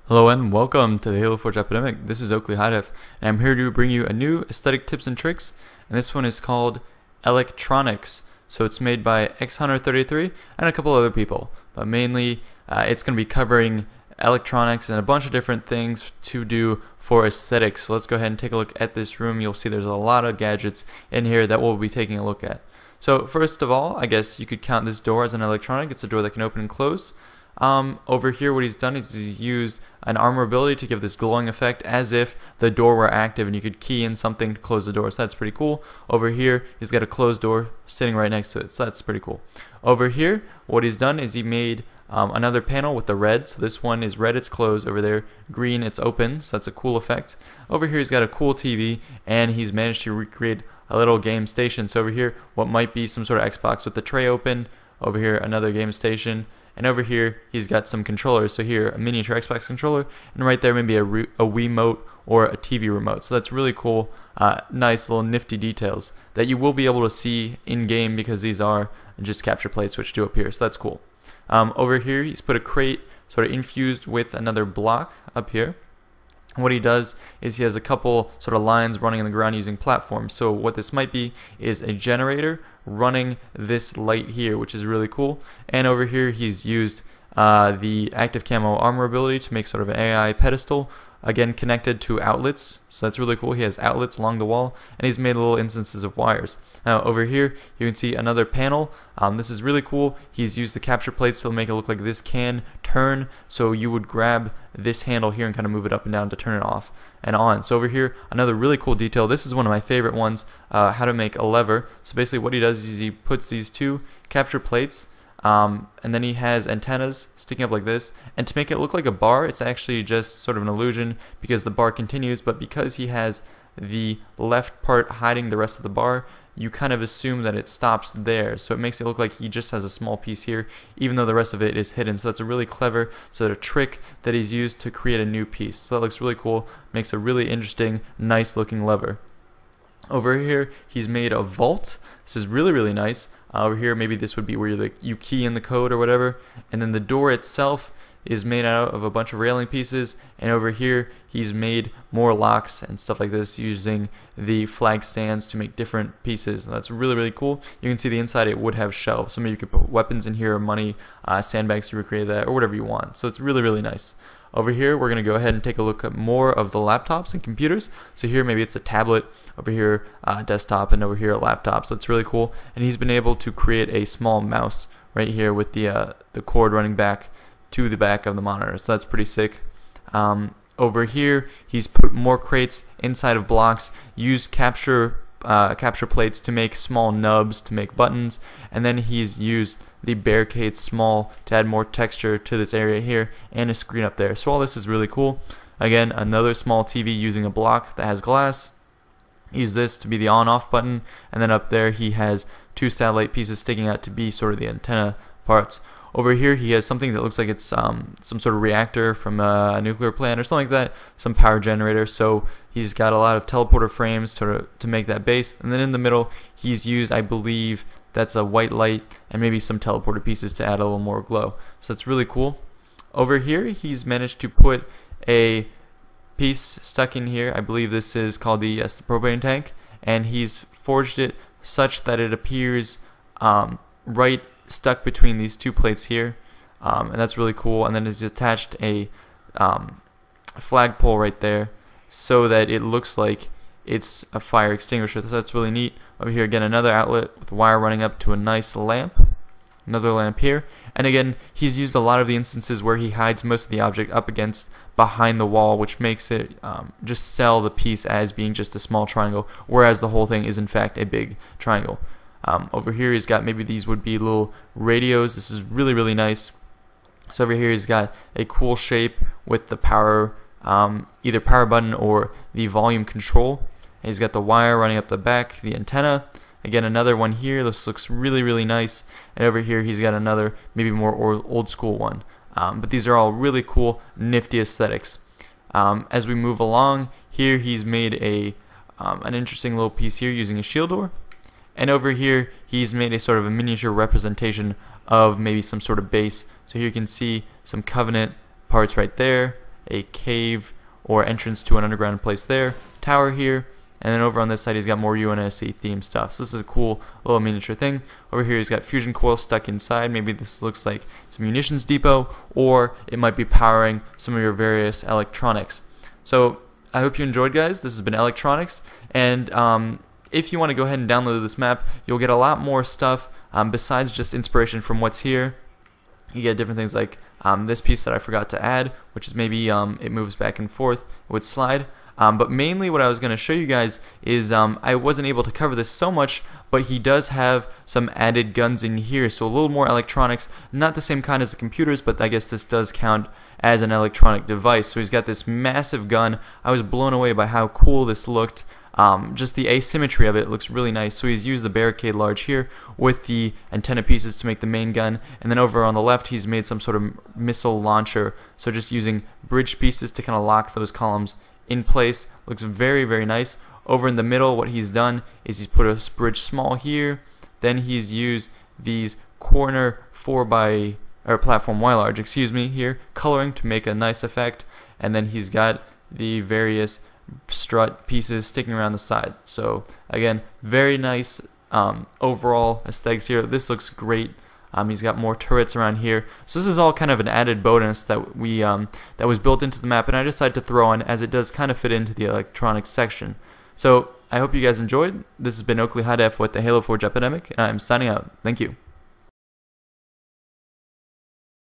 Hello and welcome to the Halo Forge Epidemic. This is Oakley Highdef, and I'm here to bring you a new aesthetic tips and tricks, and this one is called Electronics. So it's made by X10033 and a couple other people, but mainly it's going to be covering electronics and a bunch of different things to do for aesthetics. So let's go ahead and take a look at this room. You'll see there's a lot of gadgets in here that we'll be taking a look at. So first of all, I guess you could count this door as an electronic. It's a door that can open and close. Over here what he's done is he's used an armor ability to give this glowing effect as if the door were active and you could key in something to close the door, so that's pretty cool. Over here he's got a closed door sitting right next to it, so that's pretty cool. Over here what he's done is he made another panel with the red, so this one is red, it's closed. Over there green, it's open, so that's a cool effect. Over here he's got a cool TV and he's managed to recreate a little game station. So over here what might be some sort of Xbox with the tray open, over here another game station, and over here he's got some controllers. So here a miniature Xbox controller, and right there maybe a Wiimote or a TV remote. So that's really cool, nice little nifty details that you will be able to see in game because these are just capture plates which do appear, so that's cool. Over here he's put a crate sort of infused with another block up here. What he does is he has a couple sort of lines running in the ground using platforms. So what this might be is a generator running this light here, which is really cool. And over here he's used the active camo armor ability to make sort of an AI pedestal, again connected to outlets, so that's really cool. He has outlets along the wall and he's made little instances of wires. Now over here you can see another panel. This is really cool. He's used the capture plates to make it look like this can turn, so you would grab this handle here and kind of move it up and down to turn it off and on. So over here another really cool detail, this is one of my favorite ones, how to make a lever. So basically what he does is he puts these two capture plates and then he has antennas sticking up like this, and to make it look like a bar, it's actually just sort of an illusion because the bar continues, but because he has the left part hiding the rest of the bar, you kind of assume that it stops there, so it makes it look like he just has a small piece here even though the rest of it is hidden. So that's a really clever sort of trick that he's used to create a new piece. So that looks really cool, makes a really interesting, nice looking lever. Over here he's made a vault. This is really nice. Over here maybe this would be where you key in the code or whatever, and then the door itself is made out of a bunch of railing pieces, and over here he's made more locks and stuff like this using the flag stands to make different pieces. And that's really cool. You can see the inside, it would have shelves, so maybe you could put weapons in here or money, sandbags to recreate that, or whatever you want. So it's really nice. Over here we're going to go ahead and take a look at more of the laptops and computers. So here maybe it's a tablet, over here desktop, and over here a laptop, so it's really cool. And he's been able to create a small mouse right here with the cord running back to the back of the monitor, so that's pretty sick. Over here he's put more crates inside of blocks, used capture plates to make small nubs to make buttons, and then he's used the barricade small to add more texture to this area here and a screen up there. So all this is really cool. Again, another small TV using a block that has glass. Use this to be the on-off button, and then up there he has two satellite pieces sticking out to be sort of the antenna parts. Over here he has something that looks like it's some sort of reactor from a nuclear plant or something like that, some power generator. So he's got a lot of teleporter frames to make that base, and then in the middle he's used, I believe that's a white light and maybe some teleporter pieces to add a little more glow. So it's really cool. Over here he's managed to put a piece stuck in here. I believe this is called the propane tank, and he's forged it such that it appears right stuck between these two plates here, and that's really cool. And then he's attached a flagpole right there so that it looks like it's a fire extinguisher, so that's really neat. Over here again another outlet with wire running up to a nice lamp, another lamp here, and again he's used a lot of the instances where he hides most of the object up against behind the wall, which makes it just sell the piece as being just a small triangle, whereas the whole thing is in fact a big triangle. Over here he's got, maybe these would be little radios. This is really nice. So over here he's got a cool shape with the power, either power button or the volume control. And he's got the wire running up the back, the antenna. Again another one here. This looks really nice. And over here he's got another, maybe more old school one. But these are all really cool, nifty aesthetics. As we move along, here he's made an interesting little piece here using a shield door. And over here he's made a sort of a miniature representation of maybe some sort of base. So here you can see some Covenant parts right there, a cave or entrance to an underground place there, tower here, and then over on this side he's got more UNSC themed stuff. So this is a cool little miniature thing. Over here he's got fusion coils stuck inside. Maybe this looks like some munitions depot, or it might be powering some of your various electronics. So I hope you enjoyed, guys. This has been Electronics, and if you want to go ahead and download this map, you'll get a lot more stuff besides just inspiration from what's here. You get different things like this piece that I forgot to add, which is maybe it moves back and forth, it would slide. But mainly what I was going to show you guys is I wasn't able to cover this so much, but he does have some added guns in here, so a little more electronics, not the same kind as the computers, but I guess this does count as an electronic device. So he's got this massive gun. I was blown away by how cool this looked. Just the asymmetry of it looks really nice. So he's used the barricade large here with the antenna pieces to make the main gun, and then over on the left he's made some sort of missile launcher, so just using bridge pieces to kind of lock those columns in place. Looks very, very nice. Over in the middle, what he's done is he's put a bridge small here, then he's used these corner platform Y large, here, coloring to make a nice effect, and then he's got the various strut pieces sticking around the side. So again, very nice overall aesthetics here. This looks great. He's got more turrets around here. So this is all kind of an added bonus that we that was built into the map, and I decided to throw in as it does kind of fit into the electronics section. So I hope you guys enjoyed. This has been Oakley High Def with the Halo Forge Epidemic, and I'm signing out. Thank you.